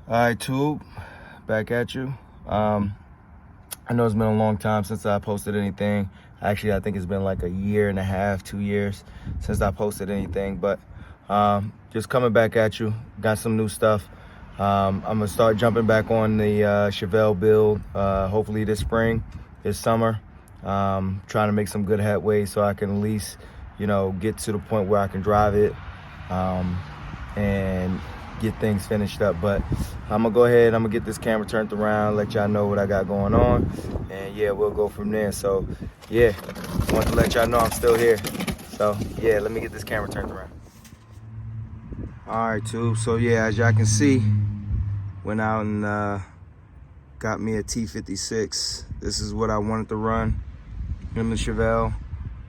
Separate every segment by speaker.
Speaker 1: All right, Tube, back at you. I know it's been a long time since I posted anything. Actually, I think it's been like a year and a half, 2 years since I posted anything, but just coming back at you. Got some new stuff. I'm gonna start jumping back on the Chevelle build, hopefully this spring, this summer. Trying to make some good headway so I can at least, get to the point where I can drive it and get things finished up. But I'm gonna go ahead, I'm gonna get this camera turned around, let y'all know what I got going on, and yeah, we'll go from there. So yeah, want to let y'all know I'm still here. So yeah, let me get this camera turned around. All right, Tube, so yeah, as y'all can see, went out and got me a T56. This is what I wanted to run in the Chevelle.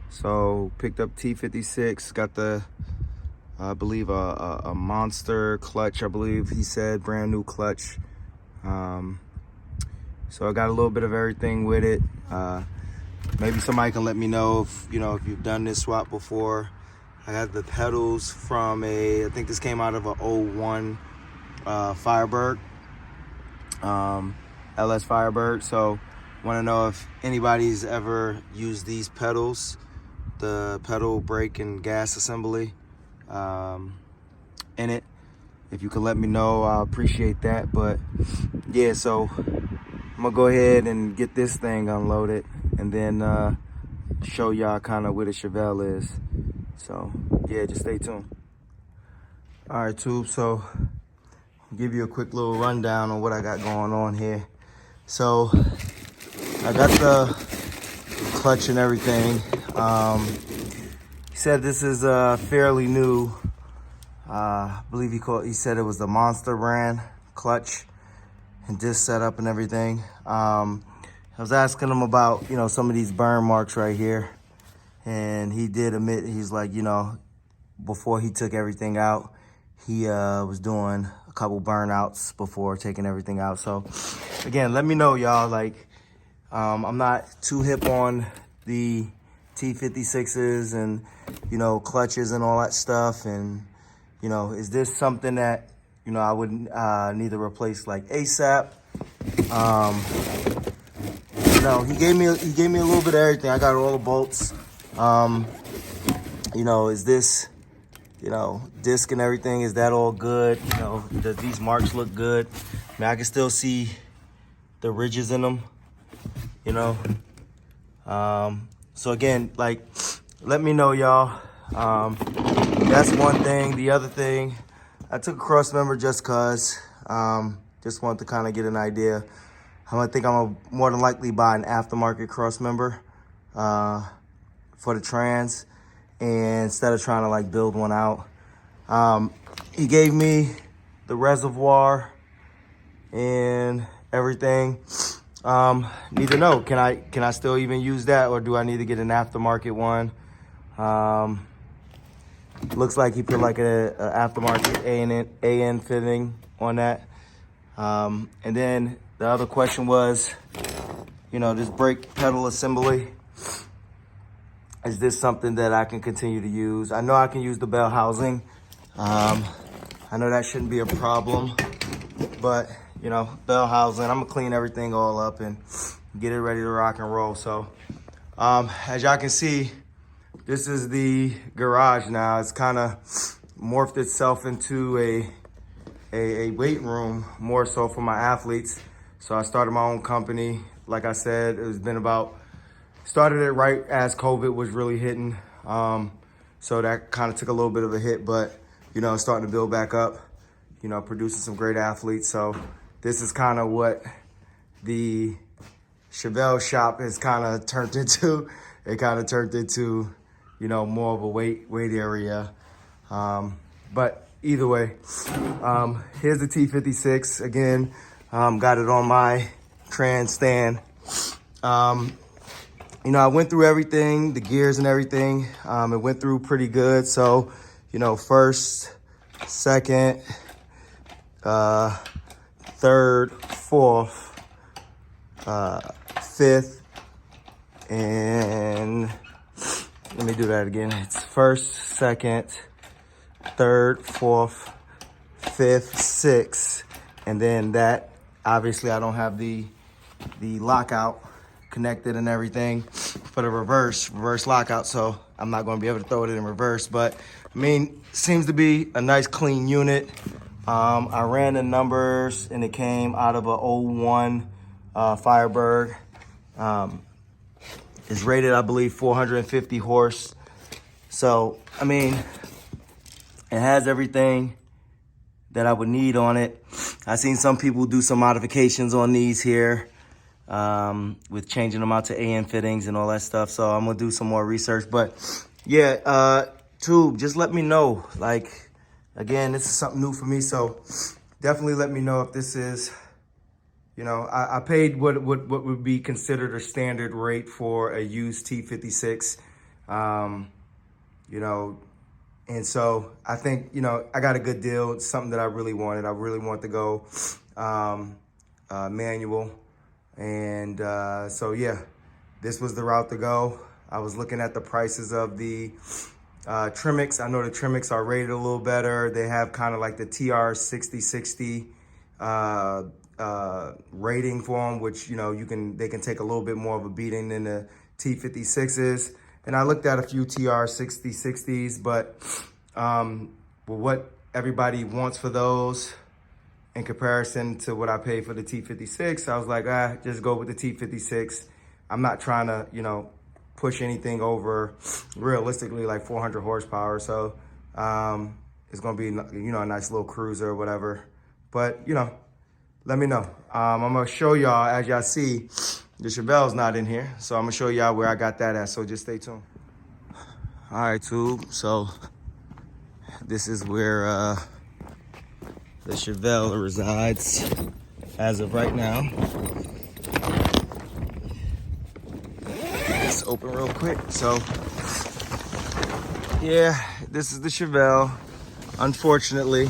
Speaker 1: So picked up T56, got the I believe a monster clutch, I believe he said, brand new clutch. So I got a little bit of everything with it. Maybe somebody can let me know if if you've done this swap before. I got the pedals from I think this came out of a 01 Firebird, LS Firebird. So want to know if anybody's ever used these pedals, the pedal, brake, and gas assembly in it. If you could let me know, I appreciate that. But yeah, so I'm gonna go ahead and get this thing unloaded and then show y'all kind of where the Chevelle is. So yeah, just stay tuned. All right, Tube, so I'll give you a quick little rundown on what I got going on here. So I got the clutch and everything. He said this is fairly new. I believe he said it was the Monster brand clutch and disc setup and everything. I was asking him about, some of these burn marks right here. And he did admit, he's like, before he took everything out, he was doing a couple burnouts before taking everything out. So again, let me know, y'all, like, I'm not too hip on the T56s and, clutches and all that stuff. And, is this something that, I would need to replace like ASAP? He gave me a little bit of everything. I got all the bolts. Is this, disc and everything, is that all good? Does these marks look good? I mean, I can still see the ridges in them, So again, like, let me know, y'all. That's one thing. The other thing, I took a cross member just cause, just wanted to kind of get an idea. I think I'm gonna more than likely buy an aftermarket cross member for the trans, and instead of trying to like build one out. He gave me the reservoir and everything. Need to know, can I still even use that, or do I need to get an aftermarket one? Looks like he put like a aftermarket AN fitting on that. And then the other question was, this brake pedal assembly, is this something that I can continue to use? I know I can use the bell housing. I know that shouldn't be a problem, but bell housing, I'm gonna clean everything all up and get it ready to rock and roll. So as y'all can see, this is the garage now. It's kind of morphed itself into a weight room, more so for my athletes. So I started my own company. Like I said, started it right as COVID was really hitting. So that kind of took a little bit of a hit, but starting to build back up, producing some great athletes. So this is kind of what the Chevelle shop has kind of turned into. It kind of turned into, more of a weight area. But either way, here's the T56 again. Got it on my trans stand. I went through everything, the gears and everything. It went through pretty good. So, first, second, third, fourth, fifth, and let me do that again. It's first, second, third, fourth, fifth, sixth, And then that, obviously I don't have the lockout connected and everything for the reverse lockout, so I'm not going to be able to throw it in reverse. But I mean, seems to be a nice clean unit. I ran the numbers and it came out of a '01 Firebird. It's rated, I believe, 450 horse. So I mean, it has everything that I would need on it. I've seen some people do some modifications on these here, with changing them out to AN fittings and all that stuff. So I'm gonna do some more research. But yeah, Tube, just let me know. Like, again, this is something new for me, so definitely let me know if this is, you know, I paid what would be considered a standard rate for a used T56, you know, and so I think, you know, I got a good deal. It's something that I really wanted. I really want to go manual. And so, yeah, this was the route to go. I was looking at the prices of the Trimix. I know the Trimix are rated a little better. They have kind of like the TR6060 rating for them, which, you know, they can take a little bit more of a beating than the T56s. And I looked at a few TR6060s, but what everybody wants for those in comparison to what I paid for the T56, I was like, just go with the T56. I'm not trying to, you know, push anything over realistically like 400 horsepower. So it's gonna be, you know, a nice little cruiser or whatever. But, you know, let me know. I'm gonna show y'all, as y'all see, the Chevelle's not in here. So I'm gonna show y'all where I got that at, so just stay tuned. All right, Tube, so this is where the Chevelle resides as of right now. Let's open real quick. So, yeah, this is the Chevelle. Unfortunately,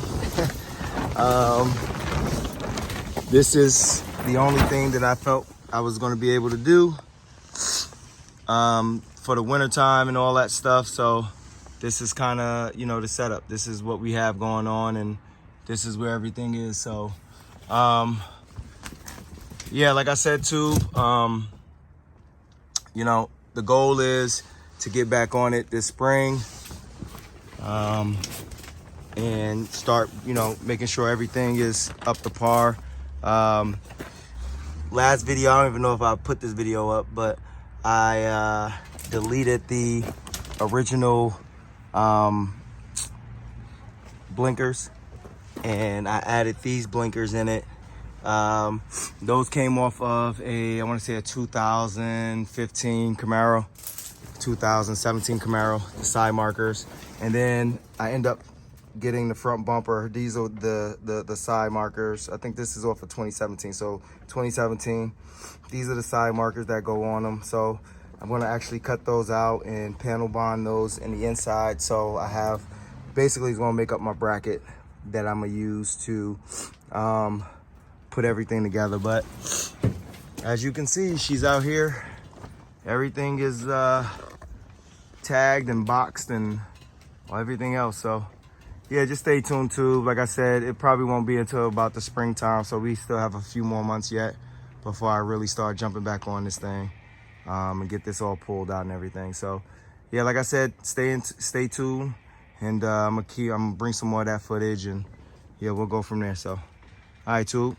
Speaker 1: this is the only thing that I felt I was going to be able to do for the winter time and all that stuff. So this is kind of, you know, the setup. This is what we have going on, and this is where everything is. So yeah, like I said too, you know, the goal is to get back on it this spring, and start, you know, making sure everything is up to par. Last video, I don't even know if I put this video up, but I deleted the original blinkers, and I added these blinkers in it. Those came off of I want to say a 2015 Camaro, 2017 Camaro, the side markers. And then I end up getting the front bumper. These are the side markers. I think this is off of 2017. So 2017, these are the side markers that go on them. So I'm gonna actually cut those out and panel bond those in the inside. So I have, basically it's gonna make up my bracket that I'm gonna use to put everything together. But as you can see, she's out here. Everything is tagged and boxed and everything else. So yeah, just stay tuned too. Like I said, it probably won't be until about the springtime, so we still have a few more months yet before I really start jumping back on this thing, and get this all pulled out and everything. So yeah, like I said, stay tuned, and I'm gonna bring some more of that footage, and yeah, we'll go from there. So all right, Tube.